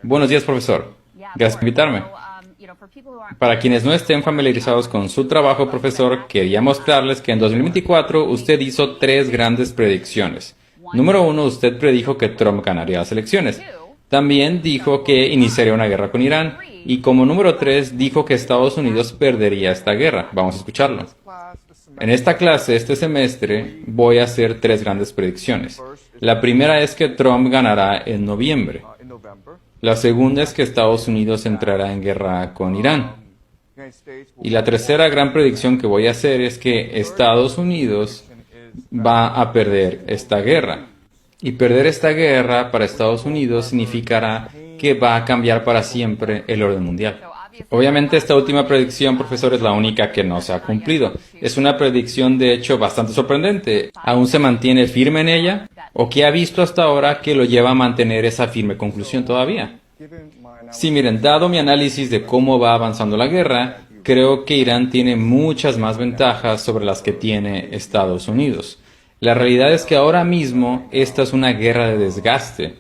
Buenos días, profesor. Gracias por invitarme. Para quienes no estén familiarizados con su trabajo, profesor, quería mostrarles que en 2024 usted hizo tres grandes predicciones. Número uno, usted predijo que Trump ganaría las elecciones. También dijo que iniciaría una guerra con Irán. Y como número tres, dijo que Estados Unidos perdería esta guerra. Vamos a escucharlo. En esta clase, este semestre, voy a hacer tres grandes predicciones. La primera es que Trump ganará en noviembre. La segunda es que Estados Unidos entrará en guerra con Irán. Y la tercera gran predicción que voy a hacer es que Estados Unidos va a perder esta guerra. Y perder esta guerra para Estados Unidos significará que va a cambiar para siempre el orden mundial. Obviamente esta última predicción, profesor, es la única que no se ha cumplido. Es una predicción de hecho bastante sorprendente. ¿Aún se mantiene firme en ella? ¿O qué ha visto hasta ahora que lo lleva a mantener esa firme conclusión todavía? Sí, miren, dado mi análisis de cómo va avanzando la guerra, creo que Irán tiene muchas más ventajas sobre las que tiene Estados Unidos. La realidad es que ahora mismo esta es una guerra de desgaste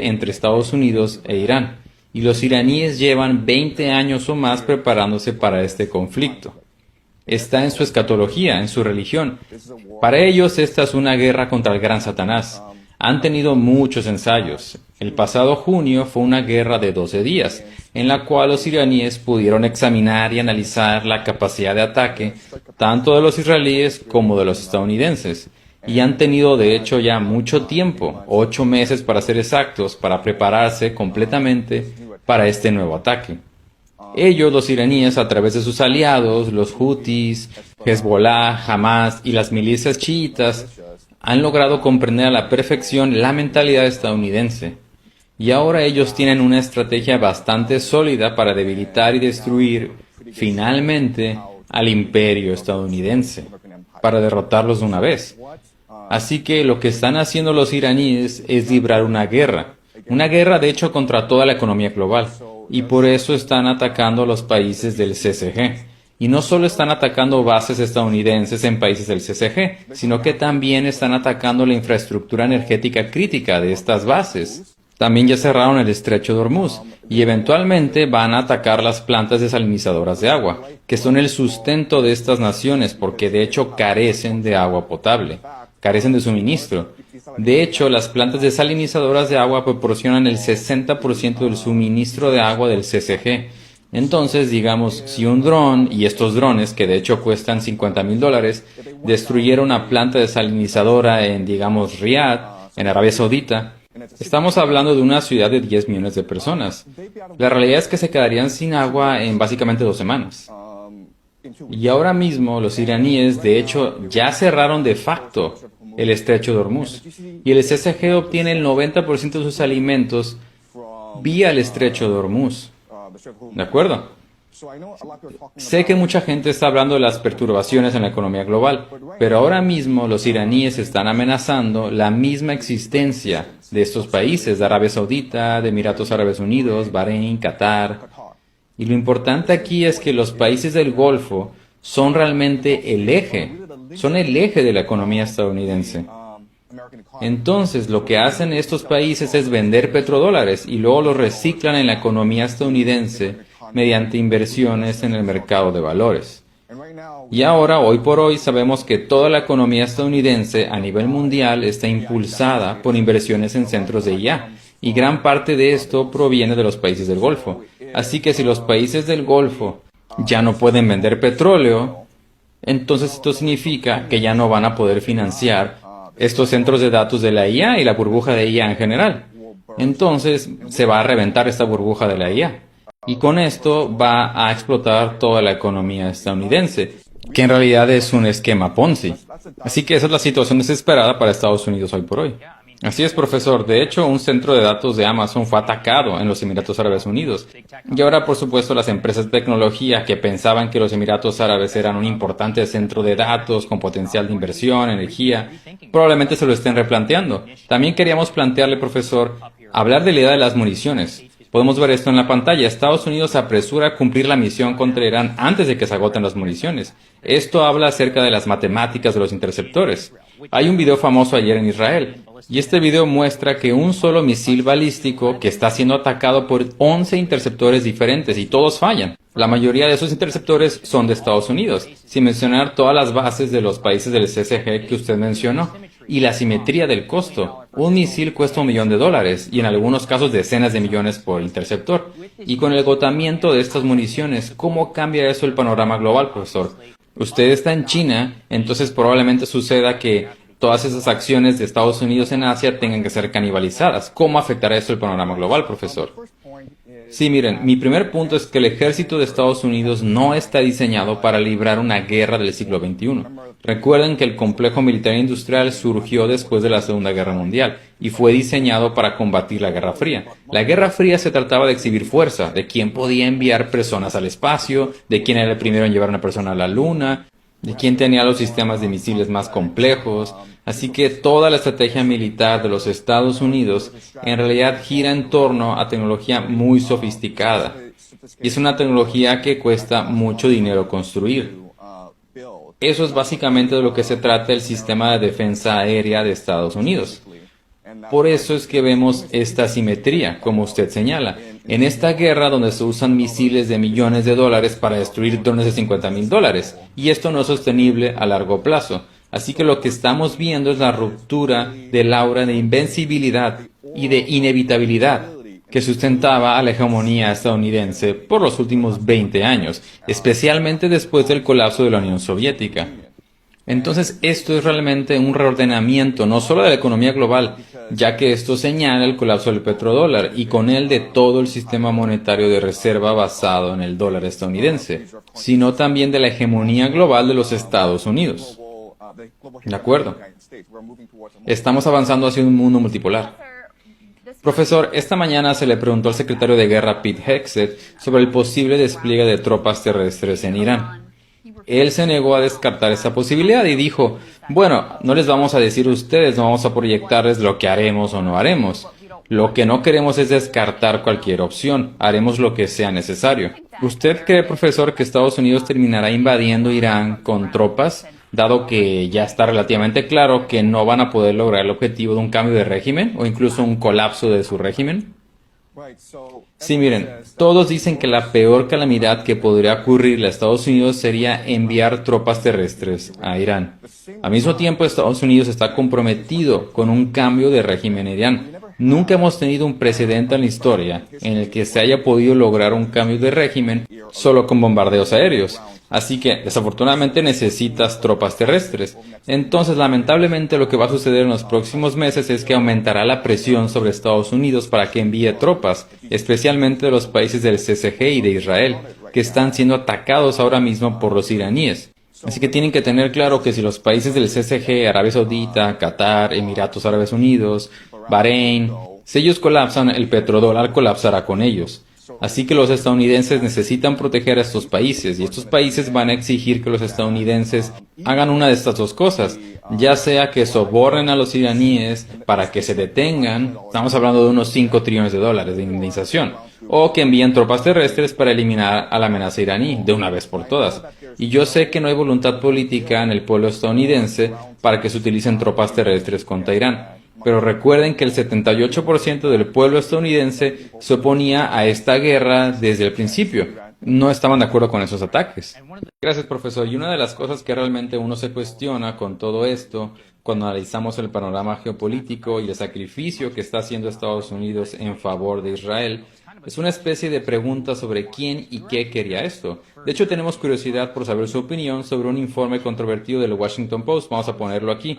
entre Estados Unidos e Irán. Y los iraníes llevan 20 años o más preparándose para este conflicto. Está en su escatología, en su religión. Para ellos esta es una guerra contra el gran Satanás. Han tenido muchos ensayos. El pasado junio fue una guerra de 12 días, en la cual los iraníes pudieron examinar y analizar la capacidad de ataque tanto de los israelíes como de los estadounidenses. Y han tenido de hecho ya mucho tiempo, 8 meses para ser exactos, para prepararse completamente para este nuevo ataque. Ellos, los iraníes, a través de sus aliados, los Houthis, Hezbollah, Hamas y las milicias chiitas, han logrado comprender a la perfección la mentalidad estadounidense. Y ahora ellos tienen una estrategia bastante sólida para debilitar y destruir, finalmente, al imperio estadounidense, para derrotarlos de una vez. Así que lo que están haciendo los iraníes es librar una guerra de hecho contra toda la economía global, y por eso están atacando a los países del CCG. Y no solo están atacando bases estadounidenses en países del CCG, sino que también están atacando la infraestructura energética crítica de estas bases. También ya cerraron el estrecho de Hormuz, y eventualmente van a atacar las plantas desalinizadoras de agua, que son el sustento de estas naciones porque de hecho carecen de agua potable. Carecen de suministro. De hecho, las plantas desalinizadoras de agua proporcionan el 60% del suministro de agua del CCG. Entonces, digamos, si un dron, y estos drones, que de hecho cuestan $50,000, destruyera una planta desalinizadora en, digamos, Riad, en Arabia Saudita, estamos hablando de una ciudad de 10 millones de personas. La realidad es que se quedarían sin agua en básicamente 2 semanas. Y ahora mismo los iraníes, de hecho, ya cerraron de facto el estrecho de Hormuz. Y el CCG obtiene el 90% de sus alimentos vía el estrecho de Hormuz. ¿De acuerdo? Sé que mucha gente está hablando de las perturbaciones en la economía global, pero ahora mismo los iraníes están amenazando la misma existencia de estos países, de Arabia Saudita, de Emiratos Árabes Unidos, Bahrein, Qatar. Y lo importante aquí es que los países del Golfo son realmente el eje de la economía estadounidense. Entonces, lo que hacen estos países es vender petrodólares y luego los reciclan en la economía estadounidense mediante inversiones en el mercado de valores. Y ahora, hoy por hoy, sabemos que toda la economía estadounidense a nivel mundial está impulsada por inversiones en centros de IA, y gran parte de esto proviene de los países del Golfo. Así que si los países del Golfo ya no pueden vender petróleo, entonces esto significa que ya no van a poder financiar estos centros de datos de la IA y la burbuja de IA en general. Entonces se va a reventar esta burbuja de la IA. Y con esto va a explotar toda la economía estadounidense, que en realidad es un esquema Ponzi. Así que esa es la situación desesperada para Estados Unidos hoy por hoy. Así es, profesor. De hecho, un centro de datos de Amazon fue atacado en los Emiratos Árabes Unidos. Y ahora, por supuesto, las empresas de tecnología que pensaban que los Emiratos Árabes eran un importante centro de datos con potencial de inversión, energía, probablemente se lo estén replanteando. También queríamos plantearle, profesor, hablar de la idea de las municiones. Podemos ver esto en la pantalla. Estados Unidos se apresura a cumplir la misión contra Irán antes de que se agoten las municiones. Esto habla acerca de las matemáticas de los interceptores. Hay un video famoso ayer en Israel, y este video muestra que un solo misil balístico que está siendo atacado por 11 interceptores diferentes y todos fallan. La mayoría de esos interceptores son de Estados Unidos, sin mencionar todas las bases de los países del CSG que usted mencionó. Y la simetría del costo. Un misil cuesta $1.000.000 y en algunos casos decenas de millones por interceptor. Y con el agotamiento de estas municiones, ¿cómo cambia eso el panorama global, profesor? Usted está en China, entonces probablemente suceda que todas esas acciones de Estados Unidos en Asia tengan que ser canibalizadas. ¿Cómo afectará eso el panorama global, profesor? Sí, miren, mi primer punto es que el ejército de Estados Unidos no está diseñado para librar una guerra del siglo XXI. Recuerden que el complejo militar industrial surgió después de la Segunda Guerra Mundial y fue diseñado para combatir la Guerra Fría. La Guerra Fría se trataba de exhibir fuerza, de quién podía enviar personas al espacio, de quién era el primero en llevar a una persona a la Luna, de quién tenía los sistemas de misiles más complejos. Así que toda la estrategia militar de los Estados Unidos en realidad gira en torno a tecnología muy sofisticada. Y es una tecnología que cuesta mucho dinero construir. Eso es básicamente de lo que se trata el sistema de defensa aérea de Estados Unidos. Por eso es que vemos esta asimetría, como usted señala. En esta guerra donde se usan misiles de millones de dólares para destruir drones de $50.000. Y esto no es sostenible a largo plazo. Así que lo que estamos viendo es la ruptura del aura de invencibilidad y de inevitabilidad que sustentaba a la hegemonía estadounidense por los últimos 20 años, especialmente después del colapso de la Unión Soviética. Entonces, esto es realmente un reordenamiento no solo de la economía global, ya que esto señala el colapso del petrodólar y con él de todo el sistema monetario de reserva basado en el dólar estadounidense, sino también de la hegemonía global de los Estados Unidos. ¿De acuerdo? Estamos avanzando hacia un mundo multipolar. Profesor, esta mañana se le preguntó al secretario de Guerra Pete Hegseth sobre el posible despliegue de tropas terrestres en Irán. Él se negó a descartar esa posibilidad y dijo, bueno, no les vamos a decir a ustedes, no vamos a proyectarles lo que haremos o no haremos. Lo que no queremos es descartar cualquier opción, haremos lo que sea necesario. ¿Usted cree, profesor, que Estados Unidos terminará invadiendo Irán con tropas, dado que ya está relativamente claro que no van a poder lograr el objetivo de un cambio de régimen o incluso un colapso de su régimen? Sí, miren, todos dicen que la peor calamidad que podría ocurrirle a Estados Unidos sería enviar tropas terrestres a Irán. Al mismo tiempo, Estados Unidos está comprometido con un cambio de régimen en Irán. Nunca hemos tenido un precedente en la historia en el que se haya podido lograr un cambio de régimen solo con bombardeos aéreos. Así que, desafortunadamente, necesitas tropas terrestres. Entonces, lamentablemente, lo que va a suceder en los próximos meses es que aumentará la presión sobre Estados Unidos para que envíe tropas, especialmente de los países del CSG y de Israel, que están siendo atacados ahora mismo por los iraníes. Así que tienen que tener claro que si los países del CSG, Arabia Saudita, Qatar, Emiratos Árabes Unidos, Bahrein, si ellos colapsan, el petrodólar colapsará con ellos. Así que los estadounidenses necesitan proteger a estos países y estos países van a exigir que los estadounidenses hagan una de estas dos cosas, ya sea que sobornen a los iraníes para que se detengan, estamos hablando de unos $5 trillones de indemnización, o que envíen tropas terrestres para eliminar a la amenaza iraní de una vez por todas. Y yo sé que no hay voluntad política en el pueblo estadounidense para que se utilicen tropas terrestres contra Irán. Pero recuerden que el 78% del pueblo estadounidense se oponía a esta guerra desde el principio. No estaban de acuerdo con esos ataques. Gracias, profesor. Y una de las cosas que realmente uno se cuestiona con todo esto, cuando analizamos el panorama geopolítico y el sacrificio que está haciendo Estados Unidos en favor de Israel, es una especie de pregunta sobre quién y qué quería esto. De hecho, tenemos curiosidad por saber su opinión sobre un informe controvertido del Washington Post. Vamos a ponerlo aquí.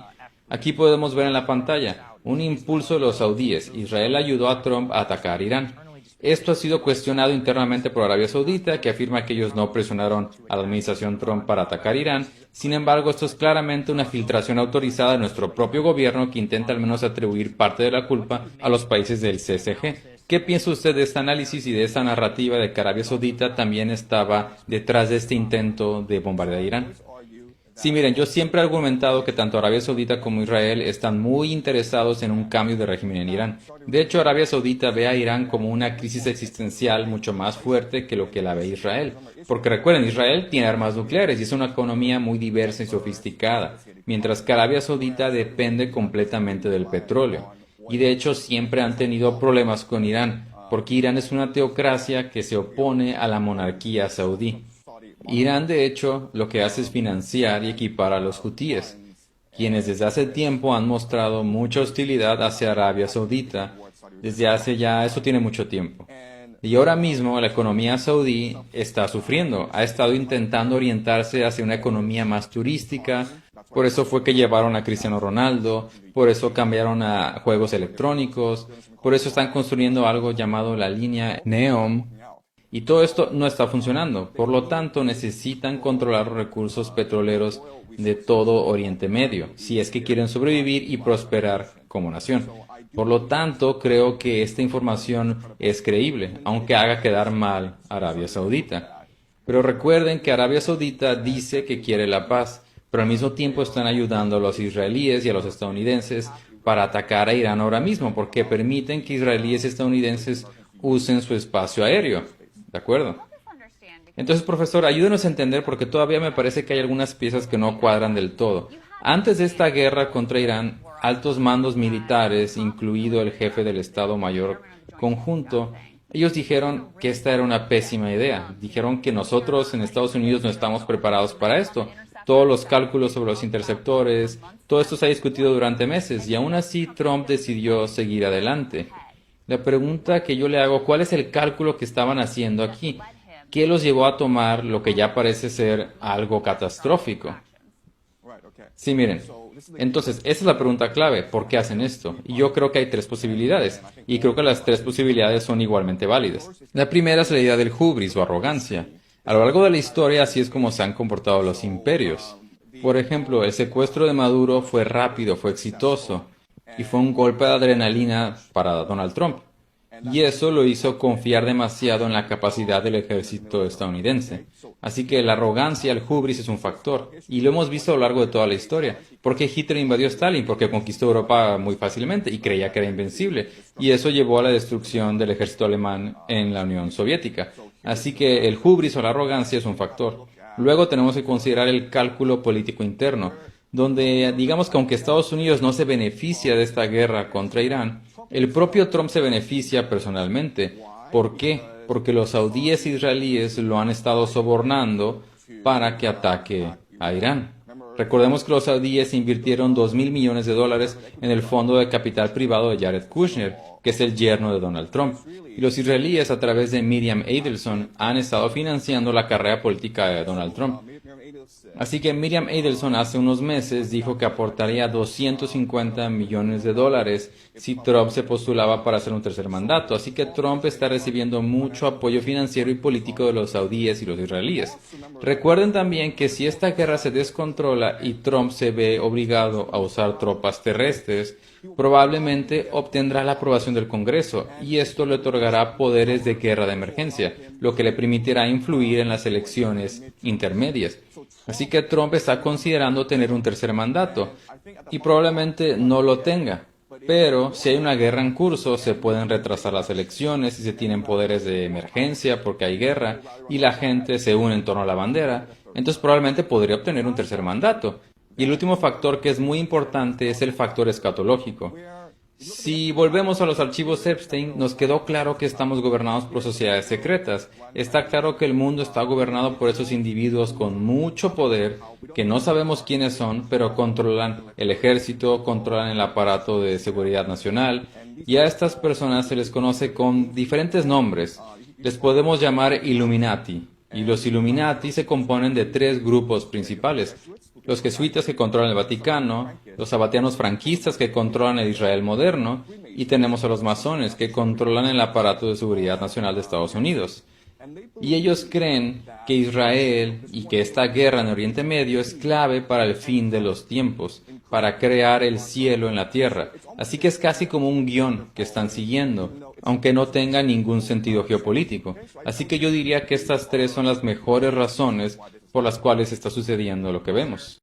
Aquí podemos ver en la pantalla un impulso de los saudíes. Israel ayudó a Trump a atacar Irán. Esto ha sido cuestionado internamente por Arabia Saudita, que afirma que ellos no presionaron a la administración Trump para atacar Irán. Sin embargo, esto es claramente una filtración autorizada de nuestro propio gobierno que intenta al menos atribuir parte de la culpa a los países del CSG. ¿Qué piensa usted de este análisis y de esta narrativa de que Arabia Saudita también estaba detrás de este intento de bombardear Irán? Sí, miren, yo siempre he argumentado que tanto Arabia Saudita como Israel están muy interesados en un cambio de régimen en Irán. De hecho, Arabia Saudita ve a Irán como una crisis existencial mucho más fuerte que lo que la ve Israel. Porque recuerden, Israel tiene armas nucleares y es una economía muy diversa y sofisticada, mientras que Arabia Saudita depende completamente del petróleo. Y de hecho siempre han tenido problemas con Irán, porque Irán es una teocracia que se opone a la monarquía saudí. Irán, de hecho, lo que hace es financiar y equipar a los hutíes, quienes desde hace tiempo han mostrado mucha hostilidad hacia Arabia Saudita. Desde hace ya, eso tiene mucho tiempo. Y ahora mismo la economía saudí está sufriendo, ha estado intentando orientarse hacia una economía más turística, por eso fue que llevaron a Cristiano Ronaldo, por eso cambiaron a juegos electrónicos, por eso están construyendo algo llamado la línea NEOM, y todo esto no está funcionando. Por lo tanto, necesitan controlar los recursos petroleros de todo Oriente Medio, si es que quieren sobrevivir y prosperar como nación. Por lo tanto, creo que esta información es creíble, aunque haga quedar mal a Arabia Saudita. Pero recuerden que Arabia Saudita dice que quiere la paz, pero al mismo tiempo están ayudando a los israelíes y a los estadounidenses para atacar a Irán ahora mismo, porque permiten que israelíes y estadounidenses usen su espacio aéreo. ¿De acuerdo? Entonces, profesor, ayúdenos a entender porque todavía me parece que hay algunas piezas que no cuadran del todo. Antes de esta guerra contra Irán, altos mandos militares, incluido el jefe del Estado Mayor Conjunto, ellos dijeron que esta era una pésima idea. Dijeron que nosotros en Estados Unidos no estamos preparados para esto. Todos los cálculos sobre los interceptores, todo esto se ha discutido durante meses y aún así Trump decidió seguir adelante. La pregunta que yo le hago, ¿cuál es el cálculo que estaban haciendo aquí? ¿Qué los llevó a tomar lo que ya parece ser algo catastrófico? Sí, miren. Entonces, esa es la pregunta clave. ¿Por qué hacen esto? Y yo creo que hay tres posibilidades. Y creo que las tres posibilidades son igualmente válidas. La primera es la idea del hubris o arrogancia. A lo largo de la historia, así es como se han comportado los imperios. Por ejemplo, el secuestro de Maduro fue rápido, fue exitoso. Y fue un golpe de adrenalina para Donald Trump. Y eso lo hizo confiar demasiado en la capacidad del ejército estadounidense. Así que la arrogancia, el hubris es un factor. Y lo hemos visto a lo largo de toda la historia. ¿Por qué Hitler invadió Stalin? Porque conquistó Europa muy fácilmente y creía que era invencible. Y eso llevó a la destrucción del ejército alemán en la Unión Soviética. Así que el hubris o la arrogancia es un factor. Luego tenemos que considerar el cálculo político interno, donde digamos que aunque Estados Unidos no se beneficia de esta guerra contra Irán, el propio Trump se beneficia personalmente. ¿Por qué? Porque los saudíes e israelíes lo han estado sobornando para que ataque a Irán. Recordemos que los saudíes invirtieron $2.000 millones en el fondo de capital privado de Jared Kushner, que es el yerno de Donald Trump. Y los israelíes, a través de Miriam Adelson, han estado financiando la carrera política de Donald Trump. Así que Miriam Adelson hace unos meses dijo que aportaría $250 millones si Trump se postulaba para hacer un tercer mandato. Así que Trump está recibiendo mucho apoyo financiero y político de los saudíes y los israelíes. Recuerden también que si esta guerra se descontrola y Trump se ve obligado a usar tropas terrestres, probablemente obtendrá la aprobación del Congreso y esto le otorgará poderes de guerra de emergencia, lo que le permitirá influir en las elecciones intermedias. Así que Trump está considerando tener un tercer mandato y probablemente no lo tenga. Pero si hay una guerra en curso, se pueden retrasar las elecciones y se tienen poderes de emergencia porque hay guerra y la gente se une en torno a la bandera, entonces probablemente podría obtener un tercer mandato. Y el último factor que es muy importante es el factor escatológico. Si volvemos a los archivos Epstein, nos quedó claro que estamos gobernados por sociedades secretas. Está claro que el mundo está gobernado por esos individuos con mucho poder, que no sabemos quiénes son, pero controlan el ejército, controlan el aparato de seguridad nacional, y a estas personas se les conoce con diferentes nombres. Les podemos llamar Illuminati, y los Illuminati se componen de tres grupos principales. Los jesuitas que controlan el Vaticano, los sabatianos franquistas que controlan el Israel moderno, y tenemos a los masones que controlan el aparato de seguridad nacional de Estados Unidos. Y ellos creen que Israel y que esta guerra en Oriente Medio es clave para el fin de los tiempos, para crear el cielo en la tierra. Así que es casi como un guión que están siguiendo, aunque no tenga ningún sentido geopolítico. Así que yo diría que estas tres son las mejores razones por las cuales está sucediendo lo que vemos.